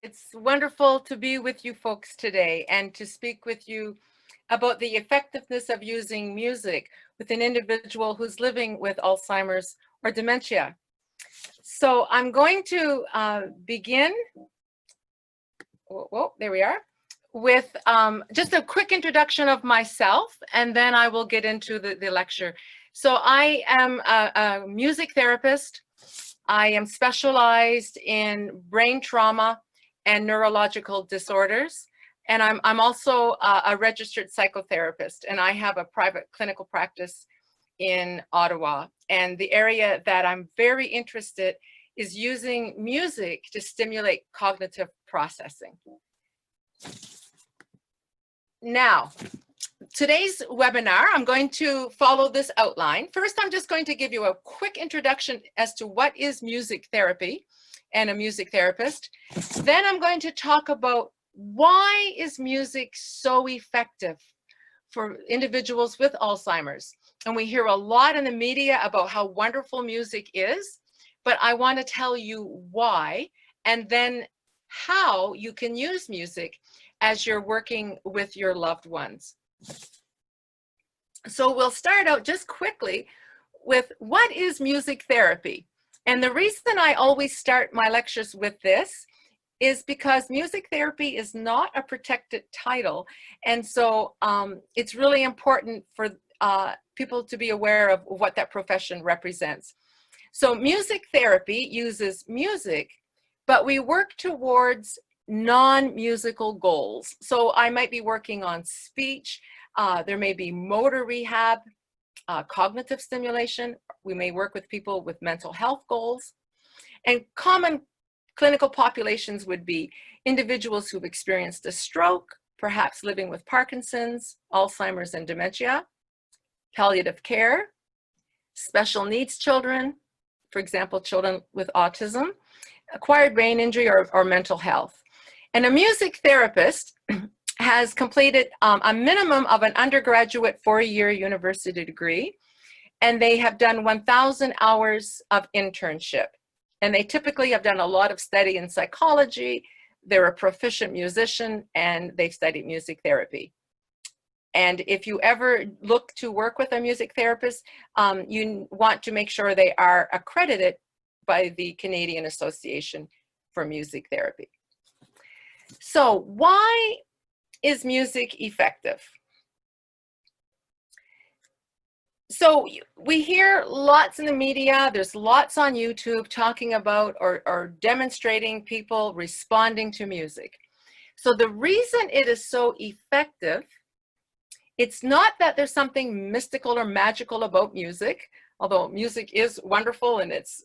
It's wonderful to be with you folks today and to speak with you about the effectiveness of using music with an individual who's living with Alzheimer's or dementia. So I'm going to begin, there we are, with just a quick introduction of myself, and then I will get into the lecture. So I am a music therapist. I am specialized in brain trauma and neurological disorders. And I'm also a registered psychotherapist, and I have a private clinical practice in Ottawa. And the area that I'm very interested is using music to stimulate cognitive processing. Now, today's webinar, I'm going to follow this outline. First, I'm just going to give you a quick introduction as to what is music therapy and a music therapist. Then I'm going to talk about why is music so effective for individuals with Alzheimer's. And we hear a lot in the media about how wonderful music is, but I want to tell you why, and then how you can use music as you're working with your loved ones. So we'll start out just quickly with what is music therapy. And the reason I always start my lectures with this is because music therapy is not a protected title. And so it's really important for people to be aware of what that profession represents. So music therapy uses music, but we work towards non-musical goals. So I might be working on speech, there may be motor rehab, cognitive stimulation. We may work with people with mental health goals. And common clinical populations would be individuals who've experienced a stroke, perhaps living with Parkinson's, Alzheimer's, and dementia, palliative care, special needs children, for example, children with autism, acquired brain injury, or mental health. And a music therapist has completed a minimum of an undergraduate 4-year university degree, and they have done 1,000 hours of internship. And they typically have done a lot of study in psychology. They're a proficient musician, and they've studied music therapy. And if you ever look to work with a music therapist, you want to make sure they are accredited by the Canadian Association for Music Therapy. So why is music effective? So we hear lots in the media, there's lots on YouTube talking about or demonstrating people responding to music. So the reason it is so effective, it's not that there's something mystical or magical about music, although music is wonderful and it's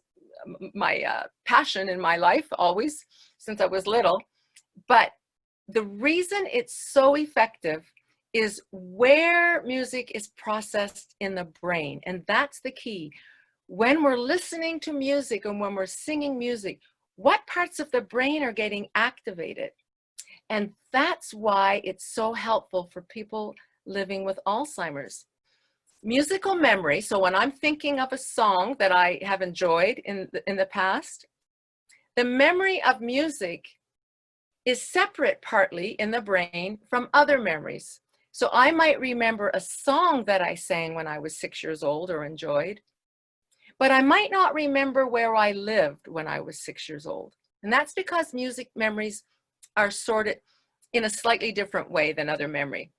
my passion in my life always since I was little. But the reason it's so effective is where music is processed in the brain. And that's the key. When we're listening to music and when we're singing music, what parts of the brain are getting activated? And that's why it's so helpful for people living with Alzheimer's. Musical memory, so when I'm thinking of a song that I have enjoyed in the past, the memory of music is separate partly in the brain from other memories. So I might remember a song that I sang when I was 6 years old or enjoyed, but I might not remember where I lived when I was 6 years old. And that's because music memories are sorted in a slightly different way than other memory.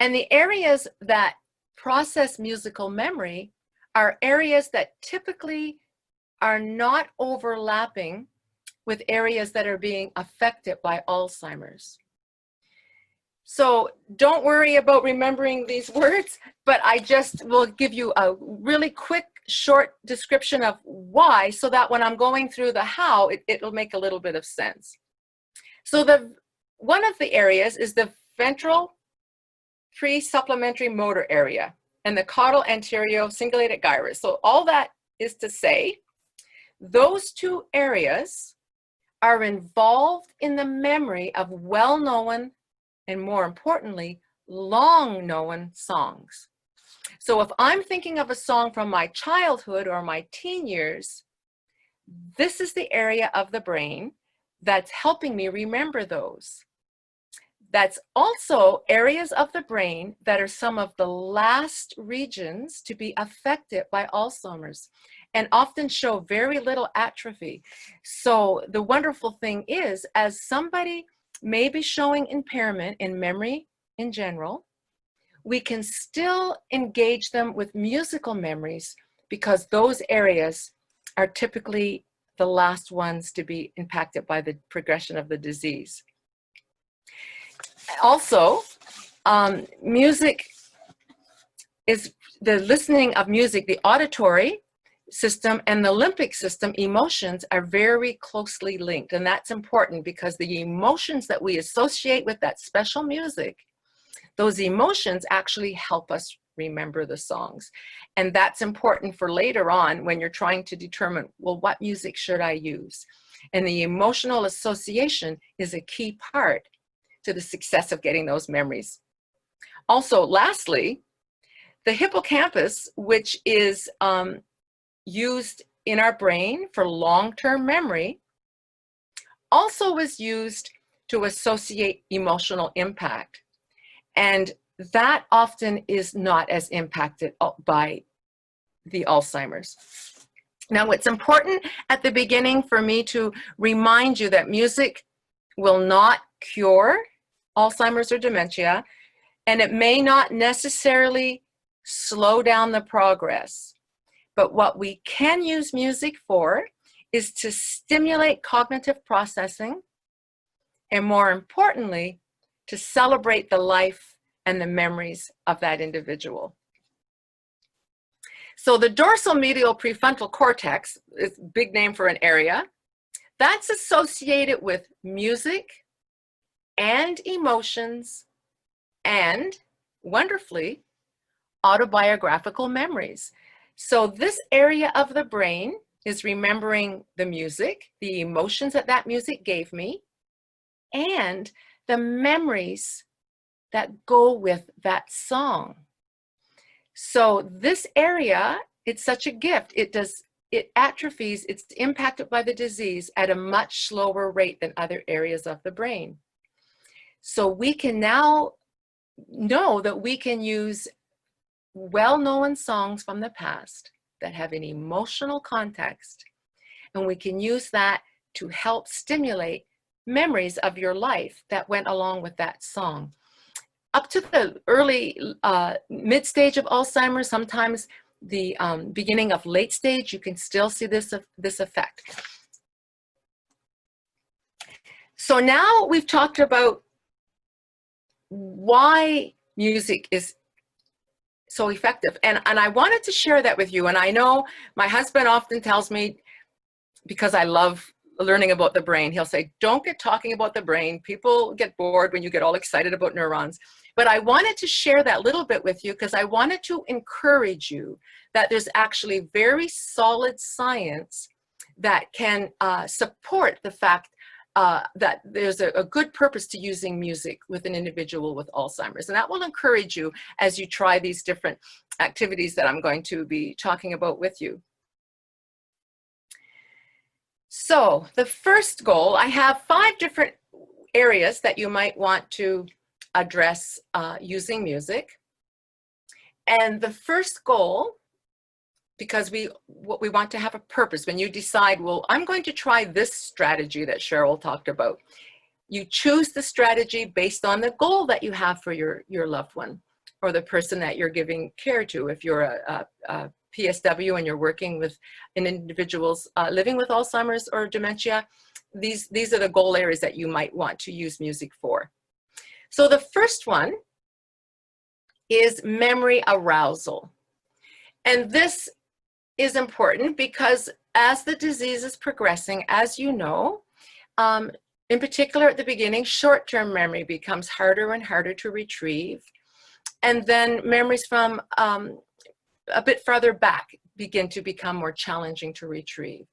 And the areas that process musical memory are areas that typically are not overlapping with areas that are being affected by Alzheimer's. So don't worry about remembering these words, but I just will give you a really quick, short description of why, so that when I'm going through the how, it'll make a little bit of sense. So one of the areas is the ventral pre-supplementary motor area and the caudal anterior cingulated gyrus. So all that is to say, those two areas are involved in the memory of well-known and, more importantly, long-known songs. So if I'm thinking of a song from my childhood or my teen years, this is the area of the brain that's helping me remember those. That's also areas of the brain that are some of the last regions to be affected by Alzheimer's and often show very little atrophy. So the wonderful thing is, as somebody may be showing impairment in memory in general, we can still engage them with musical memories because those areas are typically the last ones to be impacted by the progression of the disease. Also, music is the listening of music, the auditory system and the limbic system, emotions are very closely linked. And that's important because the emotions that we associate with that special music, those emotions actually help us remember the songs. And that's important for later on when you're trying to determine, well, what music should I use? And the emotional association is a key part to the success of getting those memories. Also, lastly, the hippocampus, which is used in our brain for long-term memory, also is used to associate emotional impact. And that often is not as impacted by the Alzheimer's. Now, it's important at the beginning for me to remind you that music will not cure Alzheimer's or dementia, and it may not necessarily slow down the progress. But what we can use music for is to stimulate cognitive processing, and more importantly, to celebrate the life and the memories of that individual. So the dorsal medial prefrontal cortex is a big name for an area that's associated with music and emotions and, wonderfully, autobiographical memories. So this area of the brain is remembering the music, the emotions that that music gave me, and the memories that go with that song. So this area, it's such a gift. It atrophies, it's impacted by the disease at a much slower rate than other areas of the brain. So we can now know that we can use well-known songs from the past that have an emotional context, and we can use that to help stimulate memories of your life that went along with that song. Up to the early mid-stage of Alzheimer's, sometimes the beginning of late stage, you can still see this effect. So now we've talked about why music is so effective. And I wanted to share that with you. And I know my husband often tells me, because I love learning about the brain, he'll say, don't get talking about the brain. People get bored when you get all excited about neurons. But I wanted to share that little bit with you because I wanted to encourage you that there's actually very solid science that can support the fact that there's a good purpose to using music with an individual with Alzheimer's. And that will encourage you as you try these different activities that I'm going to be talking about with you. So the first goal, I have 5 different areas that you might want to address using music. And the first goal, because we want to have a purpose. When you decide, well, I'm going to try this strategy that Cheryl talked about, you choose the strategy based on the goal that you have for your loved one or the person that you're giving care to. If you're a PSW and you're working with individuals living with Alzheimer's or dementia, these are the goal areas that you might want to use music for. So the first one is memory arousal. And this is important because as the disease is progressing, as you know, in particular at the beginning, short-term memory becomes harder and harder to retrieve. And then memories from a bit farther back begin to become more challenging to retrieve.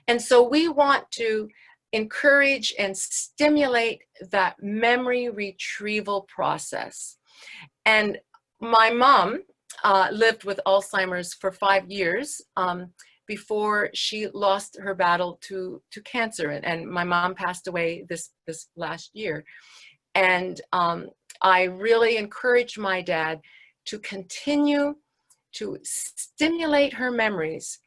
And so we want to encourage and stimulate that memory retrieval process. And my mom lived with Alzheimer's for 5 years. before she lost her battle to cancer. And my mom passed away this last year. And I really encouraged my dad to continue to stimulate her memories.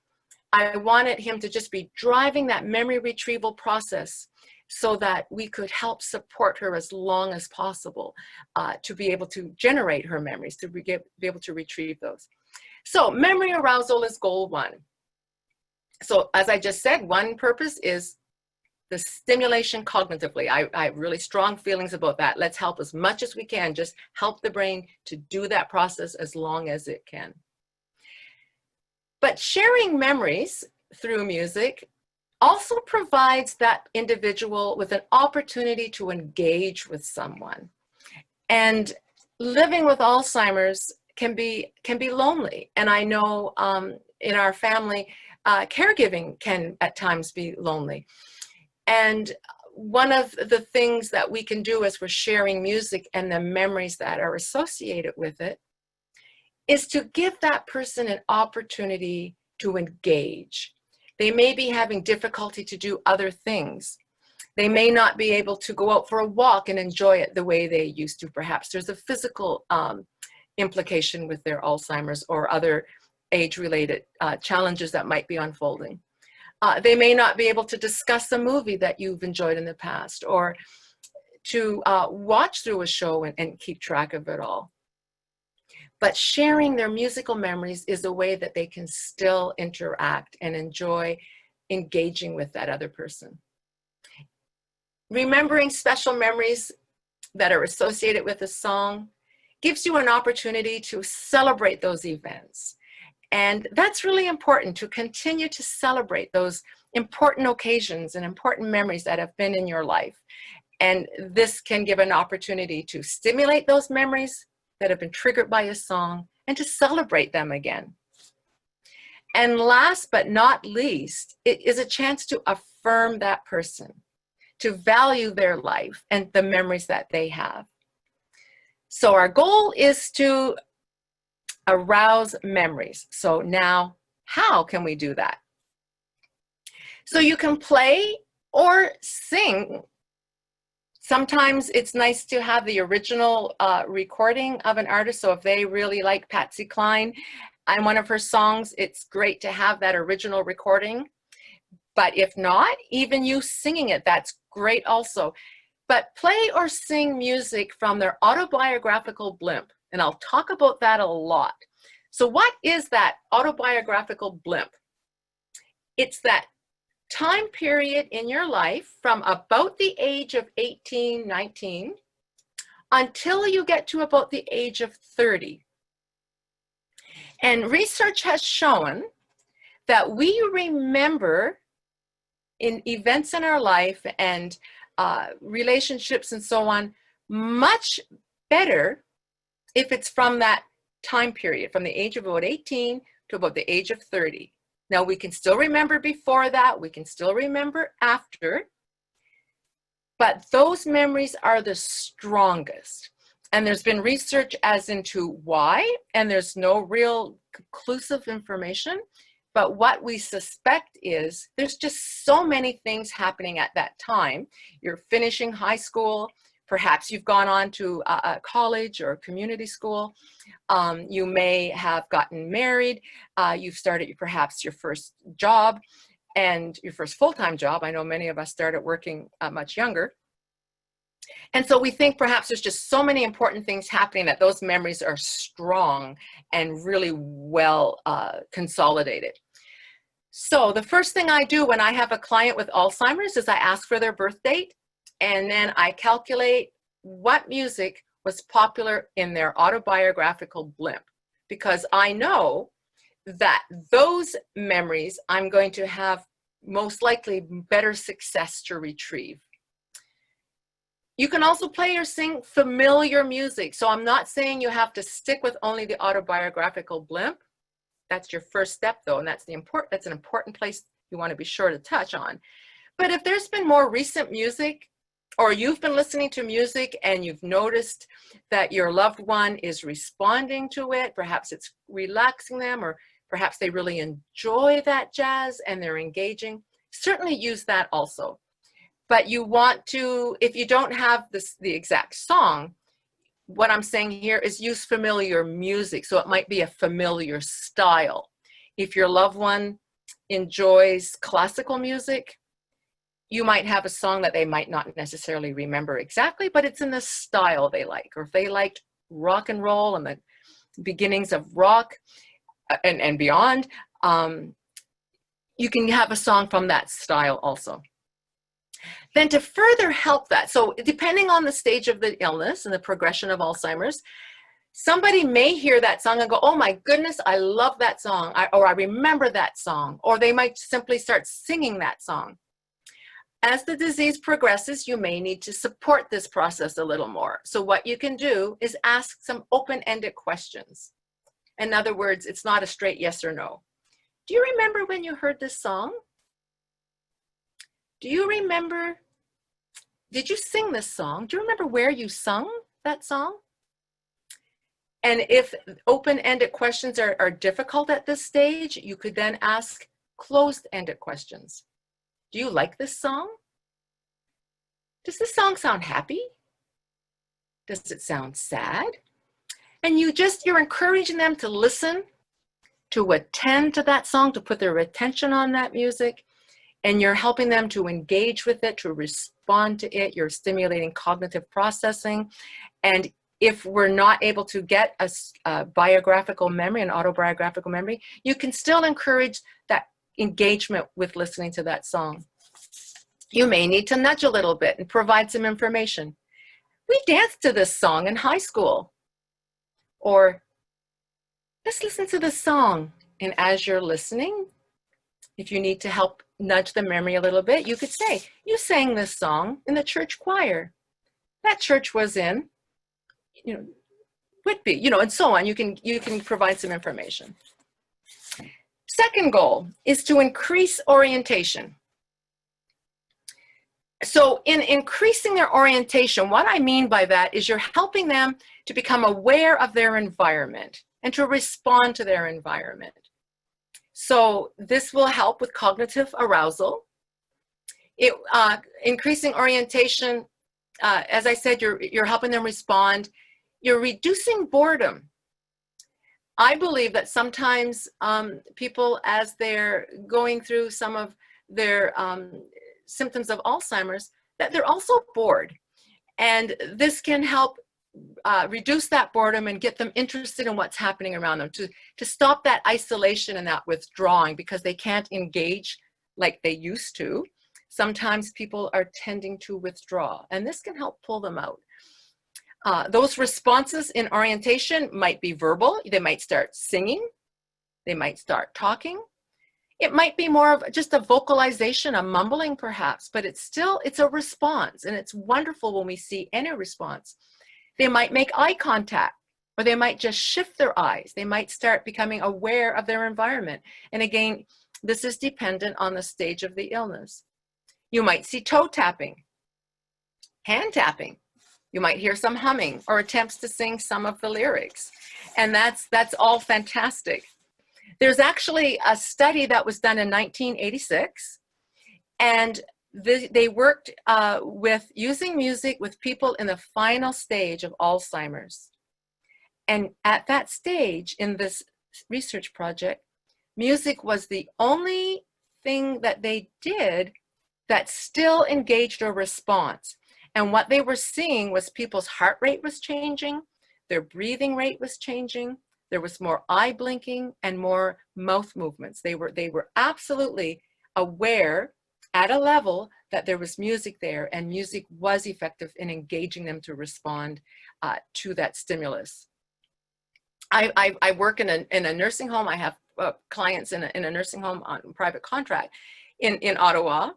I wanted him to just be driving that memory retrieval process so that we could help support her as long as possible to be able to generate her memories, to be able to retrieve those. So memory arousal is goal one. So as I just said, one purpose is the stimulation cognitively. I have really strong feelings about that. Let's help as much as we can, just help the brain to do that process as long as it can. But sharing memories through music also provides that individual with an opportunity to engage with someone. And living with Alzheimer's can be lonely. And I know in our family, caregiving can at times be lonely. And one of the things that we can do as we're sharing music and the memories that are associated with it is to give that person an opportunity to engage. They may be having difficulty to do other things. They may not be able to go out for a walk and enjoy it the way they used to. Perhaps there's a physical implication with their Alzheimer's or other age-related challenges that might be unfolding. They may not be able to discuss a movie that you've enjoyed in the past, or to watch through a show and keep track of it all. But sharing their musical memories is a way that they can still interact and enjoy engaging with that other person. Remembering special memories that are associated with a song gives you an opportunity to celebrate those events. And that's really important, to continue to celebrate those important occasions and important memories that have been in your life. And this can give an opportunity to stimulate those memories that have been triggered by a song and to celebrate them again. And last but not least, it is a chance to affirm that person, to value their life and the memories that they have. So our goal is to arouse memories. So now, how can we do that? So you can play or sing. Sometimes it's nice to have the original recording of an artist. So if they really like Patsy Cline and one of her songs, it's great to have that original recording. But if not, even you singing it, that's great also. But play or sing music from their autobiographical blimp. And I'll talk about that a lot. So what is that autobiographical blimp? It's that time period in your life from about the age of 18, 19, until you get to about the age of 30. And research has shown that we remember in events in our life and relationships and so on much better if it's from that time period, from the age of about 18 to about the age of 30. Now, we can still remember before that, we can still remember after, but those memories are the strongest. And there's been research as into why, and there's no real conclusive information, but what we suspect is there's just so many things happening at that time. You're finishing high school, perhaps you've gone on to a college or a community school. You may have gotten married. You've started perhaps your first job and your first full-time job. I know many of us started working much younger. And so we think perhaps there's just so many important things happening that those memories are strong and really well consolidated. So the first thing I do when I have a client with Alzheimer's is I ask for their birth date. And then I calculate what music was popular in their autobiographical blimp, because I know that those memories I'm going to have most likely better success to retrieve. You can also play or sing familiar music. So I'm not saying you have to stick with only the autobiographical blimp. That's your first step though, and that's an important place you want to be sure to touch on. But if there's been more recent music, or you've been listening to music and you've noticed that your loved one is responding to it, perhaps it's relaxing them or perhaps they really enjoy that jazz and they're engaging, certainly use that also. But you want to, if you don't have the exact song, what I'm saying here is use familiar music. So it might be a familiar style. If your loved one enjoys classical music, you might have a song that they might not necessarily remember exactly, but it's in the style they like. Or if they liked rock and roll and the beginnings of rock and beyond, you can have a song from that style also. Then to further help that, so depending on the stage of the illness and the progression of Alzheimer's, somebody may hear that song and go, oh my goodness, I love that song, or I remember that song, or they might simply start singing that song. As the disease progresses, you may need to support this process a little more. So what you can do is ask some open-ended questions. In other words, it's not a straight yes or no. Do you remember when you heard this song? Do you remember, did you sing this song? Do you remember where you sung that song? And if open-ended questions are difficult at this stage, you could then ask closed-ended questions. Do you like this song? Does this song sound happy? Does it sound sad? And you're encouraging them to listen, to attend to that song, to put their attention on that music, and you're helping them to engage with it, to respond to it. You're stimulating cognitive processing. And if we're not able to get a biographical memory, an autobiographical memory, you can still encourage that engagement with listening to that song. You may need to nudge a little bit and provide some information. We danced to this song in high school. Or let's listen to this song. And as you're listening, if you need to help nudge the memory a little bit, you could say, you sang this song in the church choir. That church was in, Whitby, and so on. You can provide some information. Second goal is to increase orientation. So in increasing their orientation, what I mean by that is you're helping them to become aware of their environment and to respond to their environment. So this will help with cognitive arousal. Increasing orientation, as I said, you're helping them respond. You're reducing boredom. I believe that sometimes people, as they're going through some of their symptoms of Alzheimer's, that they're also bored. And this can help reduce that boredom and get them interested in what's happening around them, to stop that isolation and that withdrawing because they can't engage like they used to. Sometimes people are tending to withdraw, and this can help pull them out. Those responses in orientation might be verbal. They might start singing. They might start talking. It might be more of just a vocalization, a mumbling perhaps, but it's a response, and it's wonderful when we see any response. They might make eye contact, or they might just shift their eyes. They might start becoming aware of their environment. And again, this is dependent on the stage of the illness. You might see toe tapping, hand tapping. You might hear some humming or attempts to sing some of the lyrics. And that's all fantastic. There's actually a study that was done in 1986, and they worked with using music with people in the final stage of Alzheimer's. And at that stage in this research project, music was the only thing that they did that still engaged a response. And what they were seeing was people's heart rate was changing, their breathing rate was changing, there was more eye blinking and more mouth movements. They were absolutely aware at a level that there was music there, and music was effective in engaging them to respond to that stimulus. I work in a nursing home. I have clients in a nursing home on private contract in Ottawa.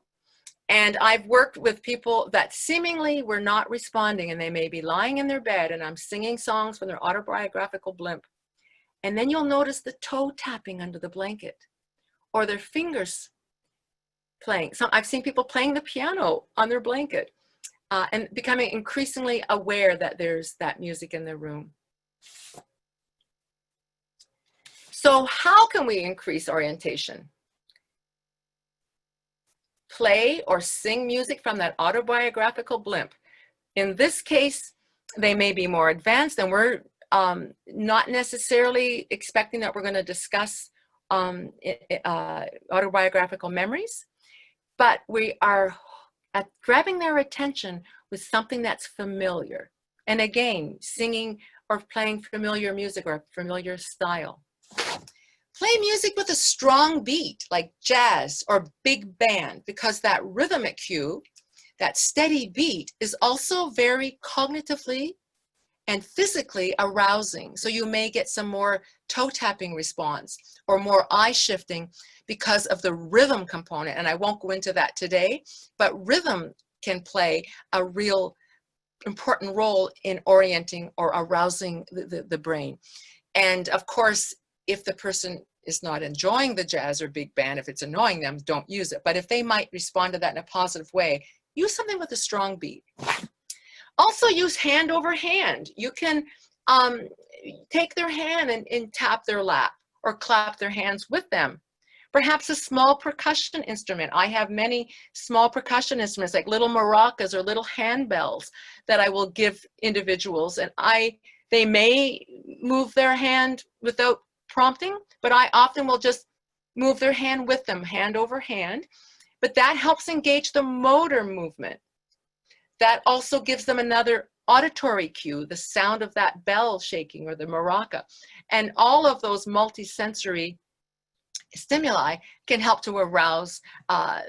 And I've worked with people that seemingly were not responding, and they may be lying in their bed, and I'm singing songs from their autobiographical blimp. And then you'll notice the toe tapping under the blanket, or their fingers playing. I've seen people playing the piano on their blanket and becoming increasingly aware that there's that music in their room. So how can we increase orientation? Play or sing music from that autobiographical blimp. In this case, they may be more advanced, and we're not necessarily expecting that we're going to discuss autobiographical memories, but we are grabbing their attention with something that's familiar. And again, singing or playing familiar music or a familiar style. Play music with a strong beat like jazz or big band, because that rhythmic cue, that steady beat, is also very cognitively and physically arousing. So you may get some more toe tapping response or more eye shifting because of the rhythm component. And I won't go into that today, but rhythm can play a real important role in orienting or arousing the brain. And of course, if the person is not enjoying the jazz or big band, if it's annoying them, don't use it. But if they might respond to that in a positive way, use something with a strong beat. Also use hand over hand. You can take their hand and tap their lap or clap their hands with them. Perhaps a small percussion instrument. I have many small percussion instruments like little maracas or little handbells that I will give individuals, and they may move their hand without prompting, but I often will just move their hand with them, hand over hand. But that helps engage the motor movement. That also gives them another auditory cue, the sound of that bell shaking or the maraca. And all of those multisensory stimuli can help to arouse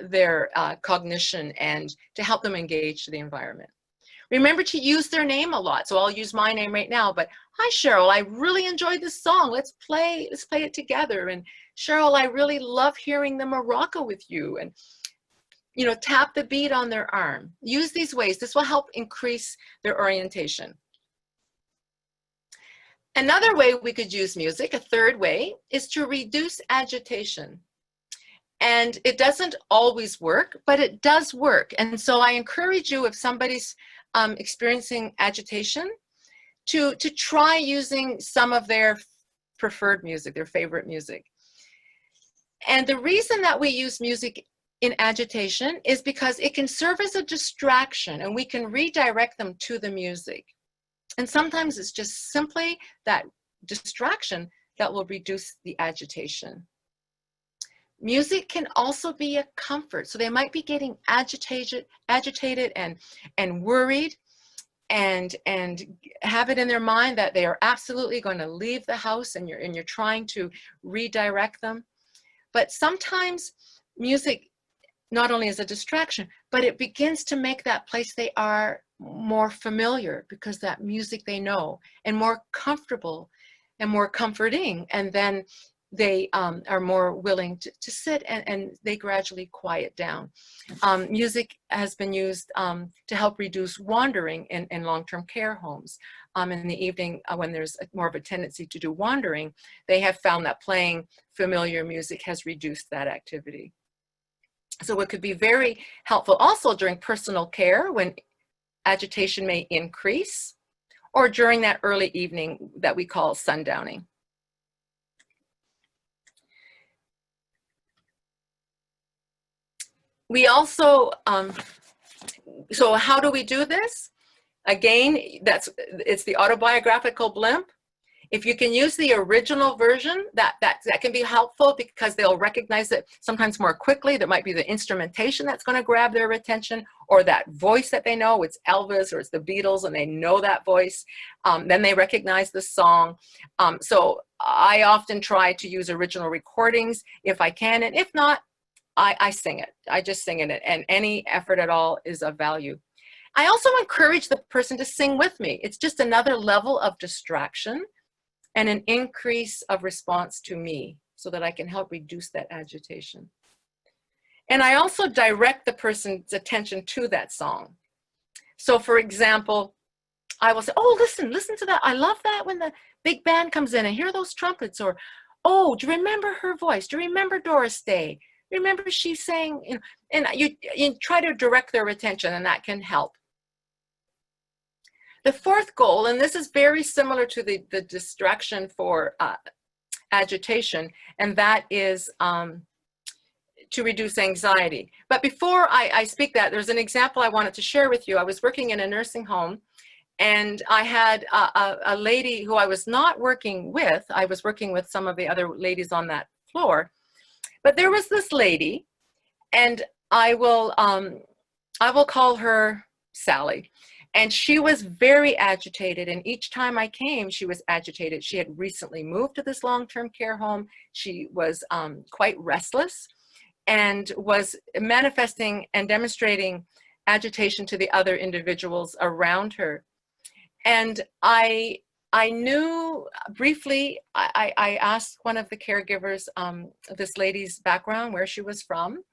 their cognition and to help them engage the environment. Remember to use their name a lot. So I'll use my name right now, but hi Cheryl, I really enjoyed this song. Let's play it together. And Cheryl, I really love hearing the maraca with you. And you know, tap the beat on their arm. Use these ways. This will help increase their orientation. Another way we could use music, a third way, is to reduce agitation. And it doesn't always work, but it does work. And so I encourage you, if somebody's experiencing agitation, to try using some of their preferred music, their favorite music. And the reason that we use music in agitation is because it can serve as a distraction, and we can redirect them to the music. And sometimes it's just simply that distraction that will reduce the agitation. Music can also be a comfort. So they might be getting agitated and worried and have it in their mind that they are absolutely going to leave the house, and you're trying to redirect them. But sometimes music not only is a distraction, but it begins to make that place they are more familiar, because that music they know, and more comfortable and more comforting. And then they are more willing to sit, and they gradually quiet down. Music has been used to help reduce wandering in long-term care homes. In the evening, when there's more of a tendency to do wandering, they have found that playing familiar music has reduced that activity. So it could be very helpful also during personal care when agitation may increase, or during that early evening that we call sundowning. We also, so how do we do this? Again, it's the autobiographical blimp. If you can use the original version, that can be helpful, because they'll recognize it sometimes more quickly. There might be the instrumentation that's going to grab their attention, or that voice that they know. It's Elvis or it's the Beatles, and they know that voice. Then they recognize the song. So I often try to use original recordings if I can, and if not, I sing it. I just sing it, and any effort at all is of value. I also encourage the person to sing with me. It's just another level of distraction and an increase of response to me, so that I can help reduce that agitation. And I also direct the person's attention to that song. So for example, I will say, oh, listen to that. I love that when the big band comes in and hear those trumpets. Or, oh, do you remember her voice? Do you remember Doris Day? Remember she sang, you know, and you try to direct their attention, and that can help. The fourth goal, and this is very similar to the distraction for agitation, and that is to reduce anxiety. But before I speak that, there's an example I wanted to share with you. I was working in a nursing home, and I had a lady who I was not working with. I was working with some of the other ladies on that floor. But there was this lady, and I will call her Sally. And she was very agitated, and each time I came, she was agitated. She had recently moved to this long-term care home. She was quite restless and was manifesting and demonstrating agitation to the other individuals around her. And I knew briefly, I asked one of the caregivers this lady's background, where she was from,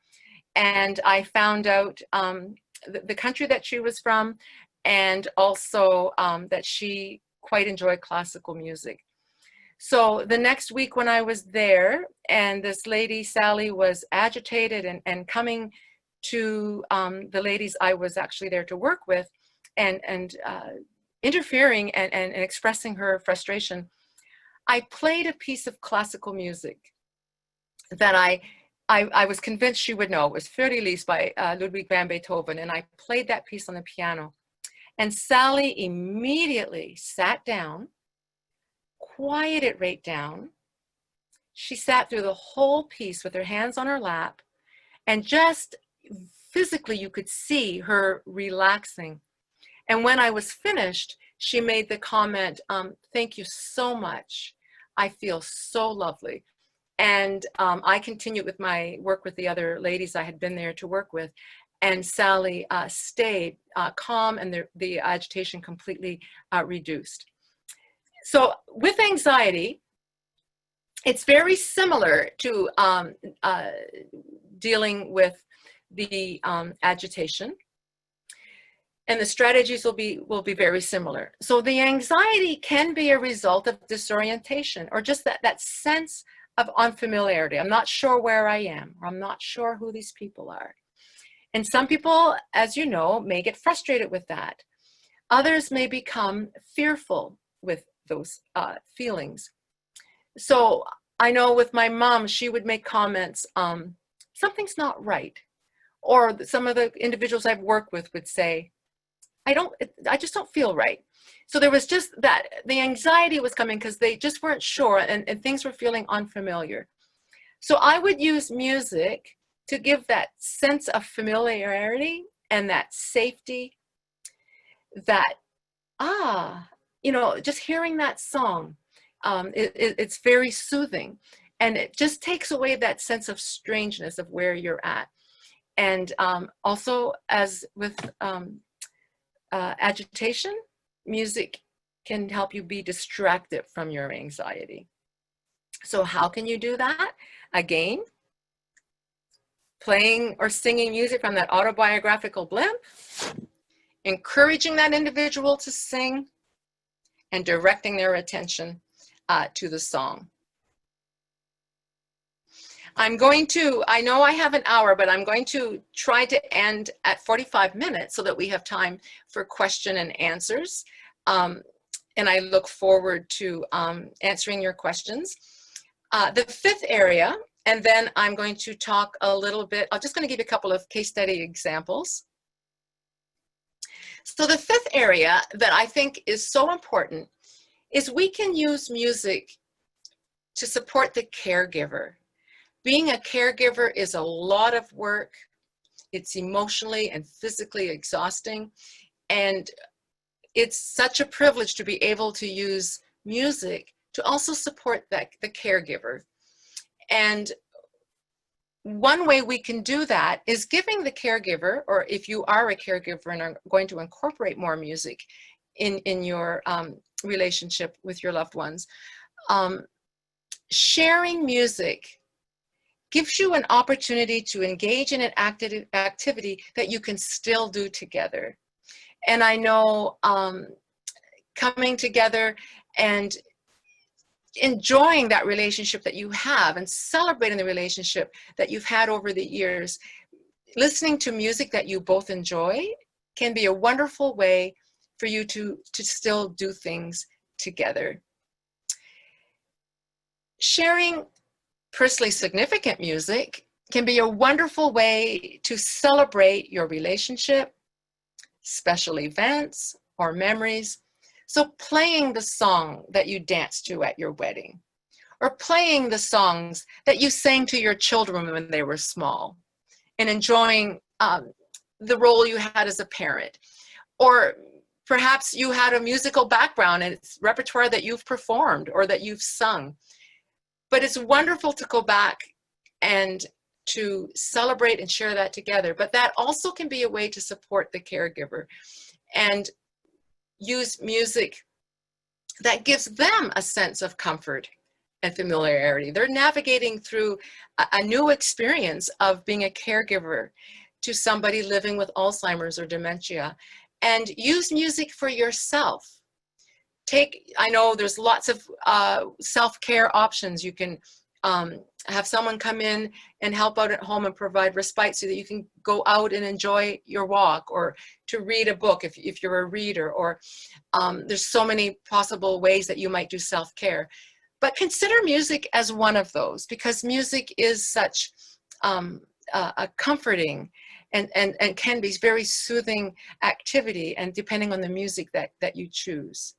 and I found out the country that she was from, and also that she quite enjoyed classical music. So the next week when I was there, and this lady, Sally, was agitated and coming to the ladies I was actually there to work with, and interfering and expressing her frustration, I played a piece of classical music that I was convinced she would know. It was Für die Lies by Ludwig van Beethoven, and I played that piece on the piano. And Sally immediately sat down, quieted right down. She sat through the whole piece with her hands on her lap, and just physically you could see her relaxing. And when I was finished, she made the comment, "Thank you so much. I feel so lovely." And I continued with my work with the other ladies I had been there to work with. And Sally stayed calm, and the agitation completely reduced. So with anxiety, it's very similar to dealing with the agitation. And the strategies will be very similar. So the anxiety can be a result of disorientation, or just that sense of unfamiliarity. I'm not sure where I am, or I'm not sure who these people are. And some people, as you know, may get frustrated with that. Others may become fearful with those feelings. So I know with my mom, she would make comments, something's not right. Or some of the individuals I've worked with would say, I just don't feel right. So there was just that, the anxiety was coming because they just weren't sure, and things were feeling unfamiliar. So I would use music to give that sense of familiarity and that safety, that, just hearing that song, it's very soothing. And it just takes away that sense of strangeness of where you're at. And also, as with agitation, music can help you be distracted from your anxiety. So how can you do that? Again, playing or singing music from that autobiographical blimp, encouraging that individual to sing, and directing their attention to the song. I know I have an hour, but I'm going to try to end at 45 minutes so that we have time for question and answers. And I look forward to answering your questions. The fifth area, and then I'm going to talk a little bit, I'm just going to give you a couple of case study examples. So the fifth area that I think is so important is we can use music to support the caregiver. Being a caregiver is a lot of work. It's emotionally and physically exhausting. And it's such a privilege to be able to use music to also support the caregiver. And one way we can do that is giving the caregiver, or if you are a caregiver and are going to incorporate more music in your relationship with your loved ones, sharing music gives you an opportunity to engage in an activity that you can still do together. And I know coming together and enjoying that relationship that you have and celebrating the relationship that you've had over the years, listening to music that you both enjoy can be a wonderful way for you to still do things together. Sharing personally significant music can be a wonderful way to celebrate your relationship, special events, or memories. So playing the song that you danced to at your wedding, or playing the songs that you sang to your children when they were small, and enjoying the role you had as a parent. Or perhaps you had a musical background and it's repertoire that you've performed or that you've sung. But it's wonderful to go back and to celebrate and share that together. But that also can be a way to support the caregiver and use music that gives them a sense of comfort and familiarity. They're navigating through a new experience of being a caregiver to somebody living with Alzheimer's or dementia. And use music for yourself. I know there's lots of self-care options. You can have someone come in and help out at home and provide respite so that you can go out and enjoy your walk, or to read a book if you're a reader, or there's so many possible ways that you might do self-care. But consider music as one of those, because music is such a comforting and can be very soothing activity, and depending on the music that you choose.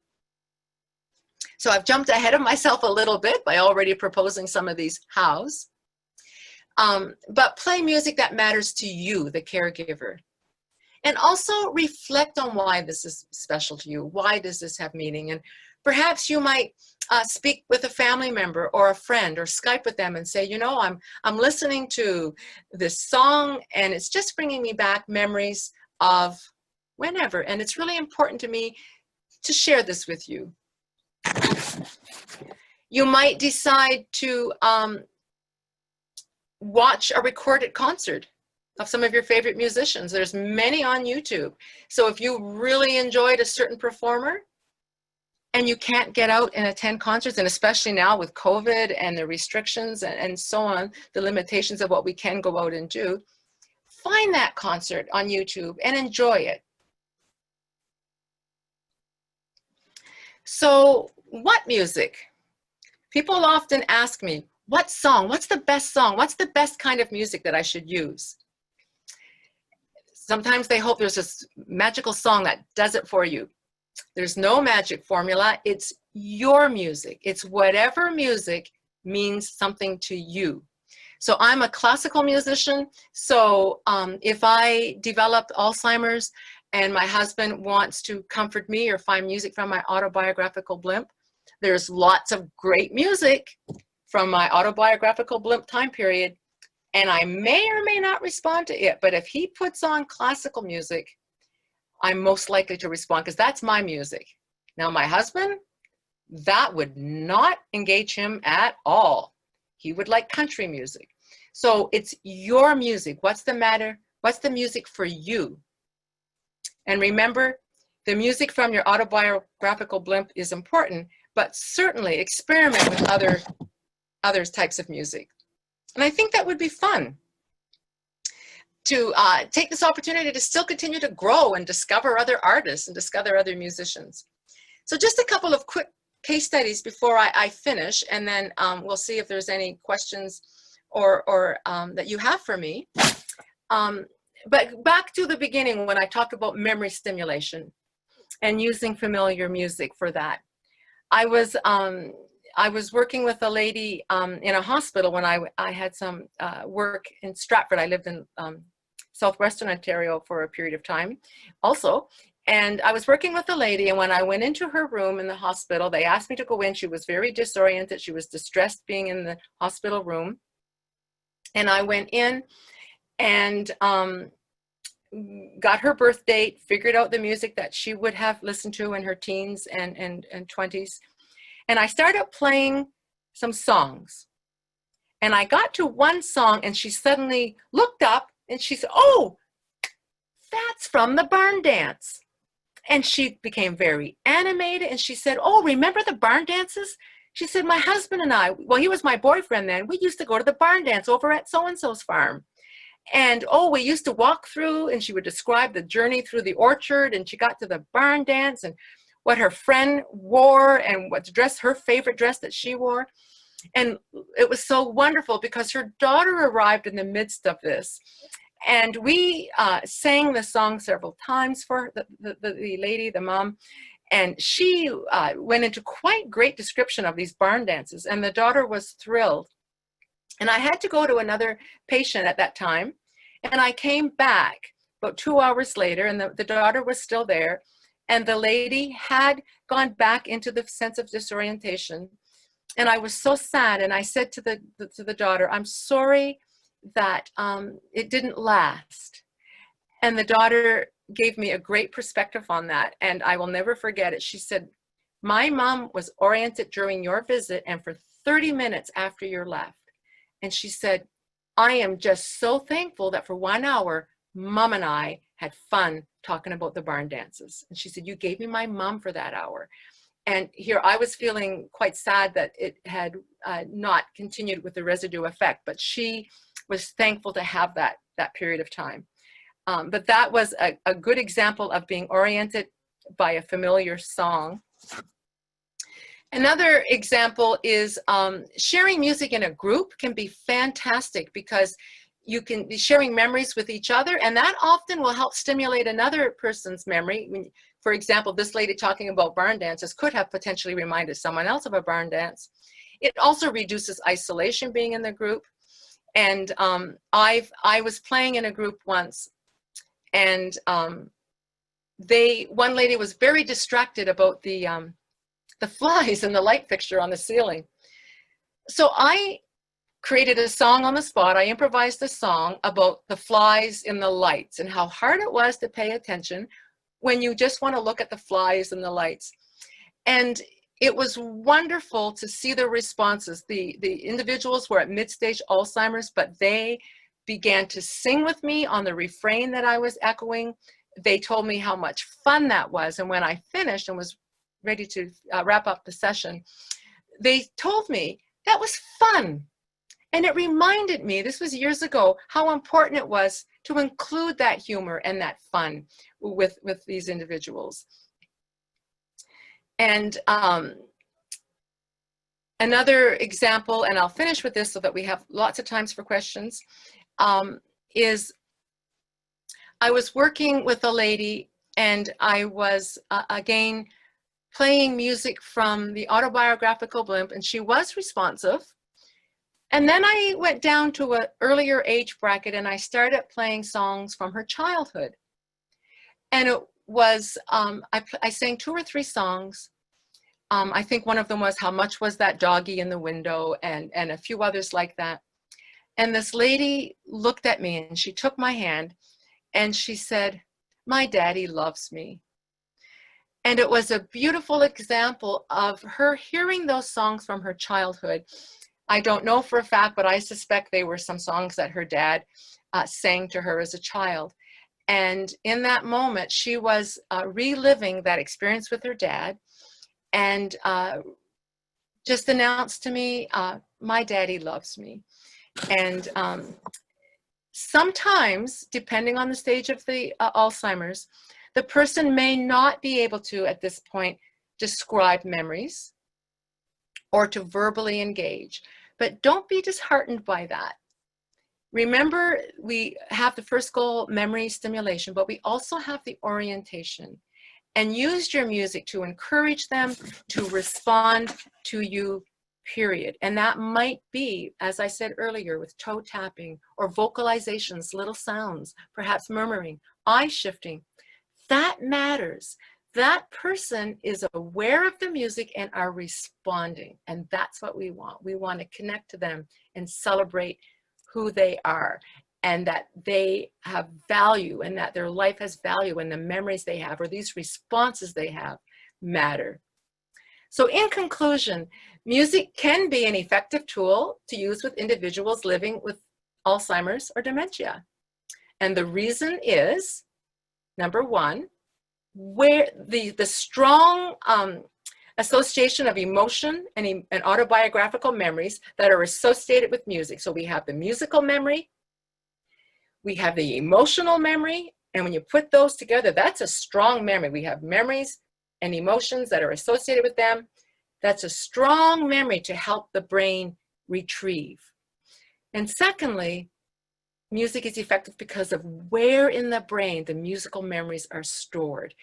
So I've jumped ahead of myself a little bit by already proposing some of these hows. But play music that matters to you, the caregiver. And also reflect on why this is special to you. Why does this have meaning? And perhaps you might speak with a family member or a friend, or Skype with them and say, you know, I'm listening to this song and it's just bringing me back memories of whenever. And it's really important to me to share this with you. You might decide to watch a recorded concert of some of your favorite musicians. There's many on YouTube. So if you really enjoyed a certain performer and you can't get out and attend concerts, and especially now with COVID and the restrictions and so on, the limitations of what we can go out and do, find that concert on YouTube and enjoy it. So what music? People often ask me, what song? What's the best song? What's the best kind of music that I should use? Sometimes they hope there's this magical song that does it for you. There's no magic formula. It's your music. It's whatever music means something to you. So I'm a classical musician. So if I developed Alzheimer's and my husband wants to comfort me or find music from my autobiographical blimp, there's lots of great music from my autobiographical blimp time period, and I may or may not respond to it. But if he puts on classical music, I'm most likely to respond, because that's my music. Now, my husband, that would not engage him at all. He would like country music. So it's your music. What's the matter? What's the music for you? And remember, the music from your autobiographical blimp is important, but certainly experiment with other types of music. And I think that would be fun to take this opportunity to still continue to grow and discover other artists and discover other musicians. So just a couple of quick case studies before I finish, and then we'll see if there's any questions or that you have for me. But back to the beginning when I talked about memory stimulation and using familiar music for that. I was working with a lady in a hospital when I had some work in Stratford. I lived in southwestern Ontario for a period of time also. And I was working with a lady, and when I went into her room in the hospital, they asked me to go in. She was very disoriented. She was distressed being in the hospital room. And I went in and got her birth date, figured out the music that she would have listened to in her teens and 20s. And I started playing some songs. And I got to one song, and she suddenly looked up and she said, "Oh, that's from the barn dance." And she became very animated, and she said, "Oh, remember the barn dances?" She said, "My husband and I," well, he was my boyfriend then, "we used to go to the barn dance over at so-and-so's farm. And oh, we used to walk through," and she would describe the journey through the orchard, and she got to the barn dance and what her friend wore and what dress, her favorite dress that she wore. And it was so wonderful because her daughter arrived in the midst of this. And we sang the song several times for the lady, the mom. And she went into quite great description of these barn dances. And the daughter was thrilled. And I had to go to another patient at that time. And I came back about 2 hours later, and the daughter was still there. And the lady had gone back into the sense of disorientation. And I was so sad. And I said to the daughter, I'm sorry that it didn't last. And the daughter gave me a great perspective on that. And I will never forget it. She said, my mom was oriented during your visit and for 30 minutes after you left. And she said, I am just so thankful that for 1 hour, Mom and I had fun talking about the barn dances. And she said, you gave me my mom for that hour. And here I was feeling quite sad that it had not continued with the residue effect, but she was thankful to have that period of time. But that was a good example of being oriented by a familiar song. Another example is sharing music in a group can be fantastic because you can be sharing memories with each other, and that often will help stimulate another person's memory. For example, this lady talking about barn dances could have potentially reminded someone else of a barn dance. It also reduces isolation being in the group. And I was playing in a group once, and one lady was very distracted about the flies in the light fixture on the ceiling. So I created a song on the spot. I improvised a song about the flies in the lights and how hard it was to pay attention when you just want to look at the flies and the lights. And it was wonderful to see the responses. The individuals were at mid-stage Alzheimer's, but they began to sing with me on the refrain that I was echoing. They told me how much fun that was. And when I finished and was ready to wrap up the session, they told me that was fun. And it reminded me, this was years ago, how important it was to include that humor and that fun with these individuals. And another example, and I'll finish with this so that we have lots of times for questions, is I was working with a lady, and I was, again, playing music from the autobiographical blimp, and she was responsive. And then I went down to an earlier age bracket, and I started playing songs from her childhood. And it was, I sang 2 or 3 songs. I think one of them was How Much Was That Doggy in the Window, and a few others like that. And this lady looked at me, and she took my hand, and she said, my daddy loves me. And it was a beautiful example of her hearing those songs from her childhood. I don't know for a fact, but I suspect they were some songs that her dad sang to her as a child. And in that moment, she was reliving that experience with her dad, and just announced to me, my daddy loves me. And sometimes, depending on the stage of the Alzheimer's, the person may not be able to, at this point, describe memories or to verbally engage. But don't be disheartened by that. Remember, we have the first goal, memory stimulation, but we also have the orientation. And use your music to encourage them to respond to you, period. And that might be, as I said earlier, with toe tapping or vocalizations, little sounds, perhaps murmuring, eye shifting. That matters. That person is aware of the music and are responding. And that's what we want. We want to connect to them and celebrate who they are, and that they have value, and that their life has value, and the memories they have or these responses they have matter. So in conclusion, music can be an effective tool to use with individuals living with Alzheimer's or dementia. And the reason is, number one, where the strong association of emotion and autobiographical memories that are associated with music. So we have the musical memory, we have the emotional memory, and when you put those together, that's a strong memory. We have memories and emotions that are associated with them. That's a strong memory to help the brain retrieve. And secondly, music is effective because of where in the brain the musical memories are stored.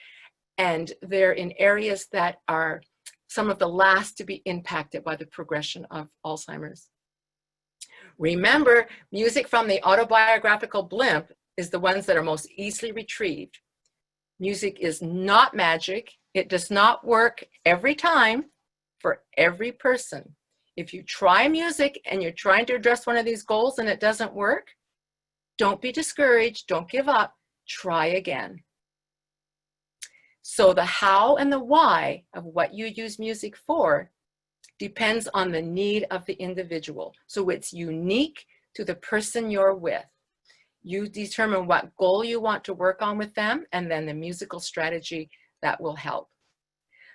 And they're in areas that are some of the last to be impacted by the progression of Alzheimer's. Remember, music from the autobiographical blimp is the ones that are most easily retrieved. Music is not magic. It does not work every time for every person. If you try music and you're trying to address one of these goals and it doesn't work, don't be discouraged, don't give up, try again. So the how and the why of what you use music for depends on the need of the individual. So it's unique to the person you're with. You determine what goal you want to work on with them, and then the musical strategy that will help.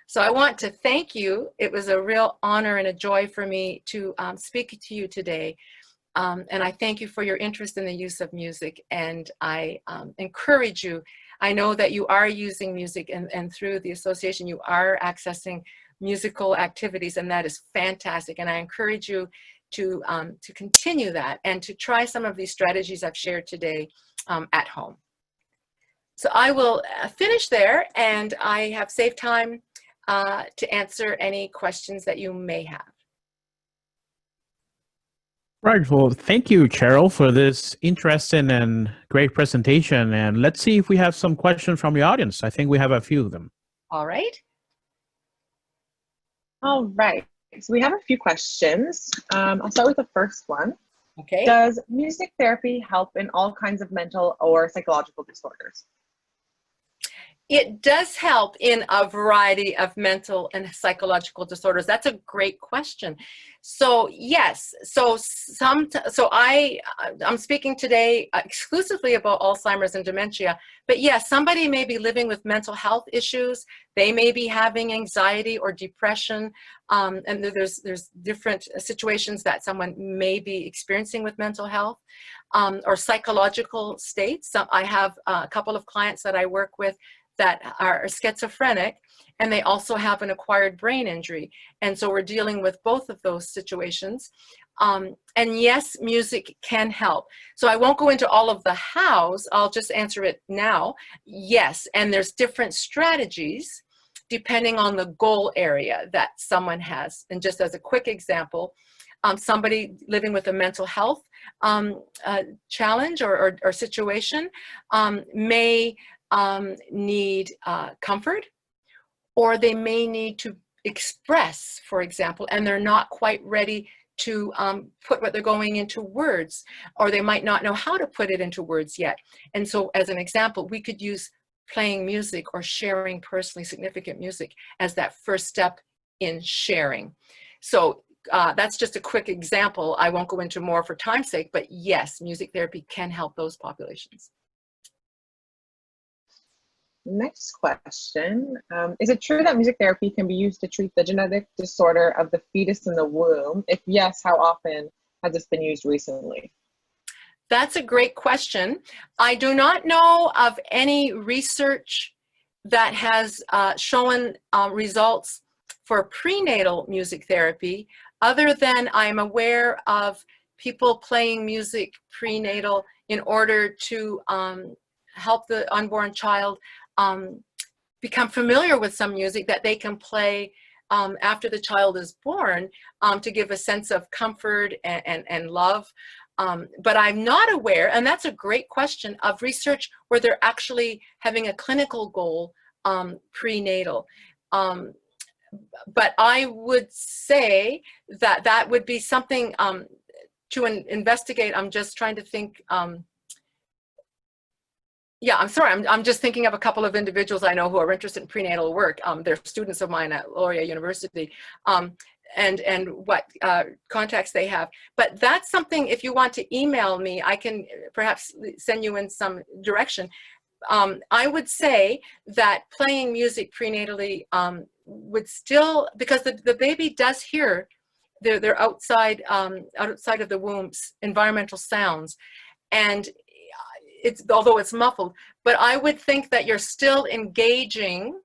So I want to thank you. It was a real honor and a joy for me to speak to you today. And I thank you for your interest in the use of music. And I encourage you. I know that you are using music, and through the association, you are accessing musical activities, and that is fantastic. And I encourage you to continue that and to try some of these strategies I've shared today at home. So I will finish there, and I have saved time to answer any questions that you may have. Right. Well, thank you, Cheryl, for this interesting and great presentation. And let's see if we have some questions from the audience. I think we have a few of them. All right. All right. So we have a few questions. I'll start with the first one. Okay. Does music therapy help in all kinds of mental or psychological disorders? It does help in a variety of mental and psychological disorders. That's a great question. So yes, I'm speaking today exclusively about Alzheimer's and dementia, but yes, somebody may be living with mental health issues. They may be having anxiety or depression, and there's different situations that someone may be experiencing with mental health or psychological states. I have a couple of clients that I work with that are schizophrenic, and they also have an acquired brain injury. And so we're dealing with both of those situations. And yes, music can help. So I won't go into all of the hows, I'll just answer it now. Yes, and there's different strategies depending on the goal area that someone has. And just as a quick example, somebody living with a mental health challenge or situation may need comfort, or they may need to express, for example, and they're not quite ready to put what they're going into words, or they might not know how to put it into words yet. And so as an example, we could use playing music or sharing personally significant music as that first step in sharing. So that's just a quick example. I won't go into more for time's sake, but yes, music therapy can help those populations. Next question. Is it true that music therapy can be used to treat the genetic disorder of the fetus in the womb? If yes, how often has this been used recently? That's a great question. I do not know of any research that has shown results for prenatal music therapy, other than I'm aware of people playing music prenatal in order to help the unborn child become familiar with some music that they can play after the child is born to give a sense of comfort and love. But I'm not aware, and that's a great question, of research where they're actually having a clinical goal prenatal. But I would say that that would be something to investigate. I'm just trying to think. Yeah, I'm sorry. I'm just thinking of a couple of individuals I know who are interested in prenatal work. They're students of mine at Laurier University, and what contacts they have. But that's something, if you want to email me, I can perhaps send you in some direction. I would say that playing music prenatally would still, because the baby does hear they're outside of the womb's environmental sounds, and although it's muffled, but I would think that you're still engaging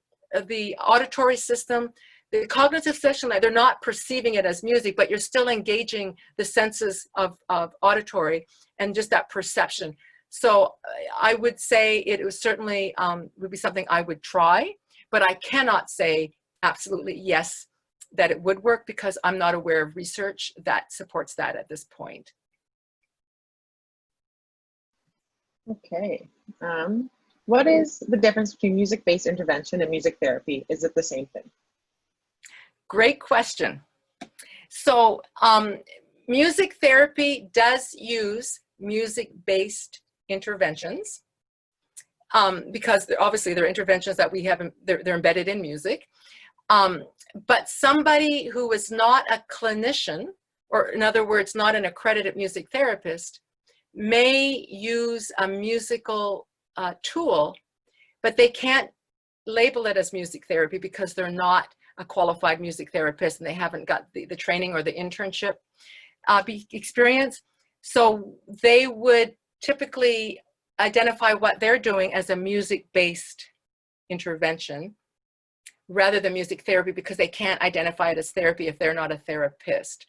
the auditory system, the cognitive session, they're not perceiving it as music, but you're still engaging the senses of auditory and just that perception. So I would say it was certainly would be something I would try, but I cannot say absolutely yes that it would work because I'm not aware of research that supports that at this point. Okay. What is the difference between music-based intervention and music therapy? Is it the same thing? Great question. So music therapy does use music-based interventions because obviously they're interventions that we have, they're embedded in music. But somebody who is not a clinician, or in other words, not an accredited music therapist, may use a musical tool, but they can't label it as music therapy because they're not a qualified music therapist and they haven't got the training or the internship experience. So they would typically identify what they're doing as a music-based intervention rather than music therapy because they can't identify it as therapy if they're not a therapist.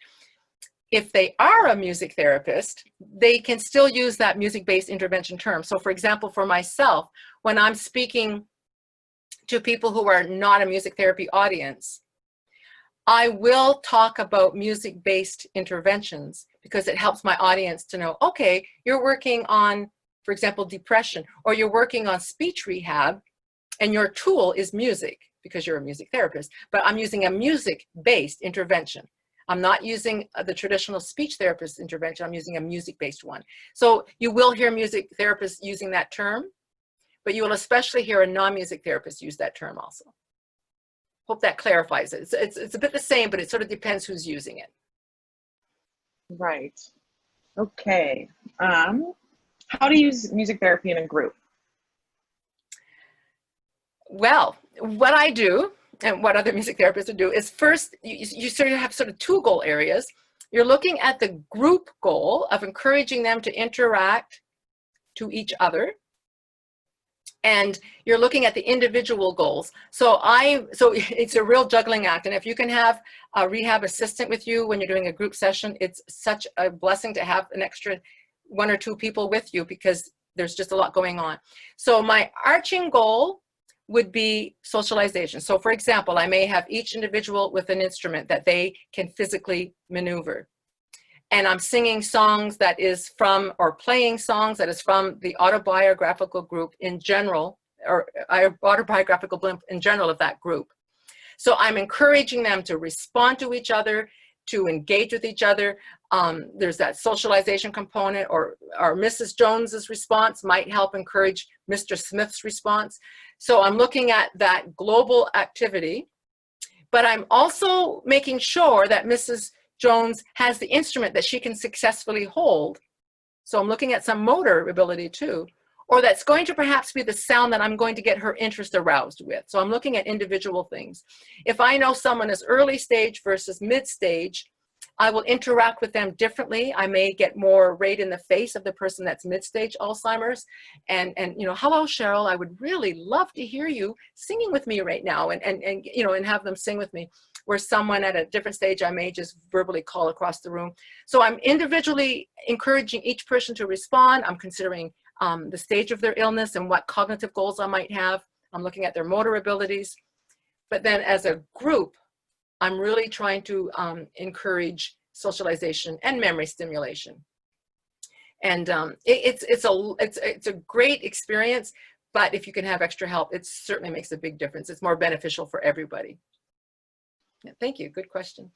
If they are a music therapist, they can still use that music-based intervention term. So for example, for myself, when I'm speaking to people who are not a music therapy audience, I will talk about music-based interventions because it helps my audience to know, okay, you're working on, for example, depression, or you're working on speech rehab, and your tool is music because you're a music therapist, but I'm using a music-based intervention. I'm not using the traditional speech therapist intervention, I'm using a music-based one. So you will hear music therapists using that term, but you will especially hear a non-music therapist use that term also. Hope that clarifies it. It's a bit the same, but it sort of depends who's using it. Right. Okay. How to use music therapy in a group? Well, what I do and what other music therapists would do is first, you sort of have sort of two goal areas. You're looking at the group goal of encouraging them to interact to each other. And you're looking at the individual goals. So it's a real juggling act. And if you can have a rehab assistant with you when you're doing a group session, it's such a blessing to have an extra 1 or 2 people with you because there's just a lot going on. So my arching goal would be socialization. So for example, I may have each individual with an instrument that they can physically maneuver. And I'm singing songs that is from, or playing songs that is from the autobiographical group in general, or autobiographical blimp in general of that group. So I'm encouraging them to respond to each other, to engage with each other. There's that socialization component, or Mrs. Jones's response might help encourage Mr. Smith's response. So I'm looking at that global activity, but I'm also making sure that Mrs. Jones has the instrument that she can successfully hold. So I'm looking at some motor ability too, or that's going to perhaps be the sound that I'm going to get her interest aroused with. So I'm looking at individual things. If I know someone is early stage versus mid stage, I will interact with them differently. I may get more right in the face of the person that's mid-stage Alzheimer's and you know, hello, Cheryl, I would really love to hear you singing with me right now and you know, and have them sing with me. Where someone at a different stage, I may just verbally call across the room. So I'm individually encouraging each person to respond. I'm considering the stage of their illness and what cognitive goals I might have. I'm looking at their motor abilities. But then as a group, I'm really trying to encourage socialization and memory stimulation. And it's a great experience, but if you can have extra help, it certainly makes a big difference. It's more beneficial for everybody. Yeah, thank you. Good question.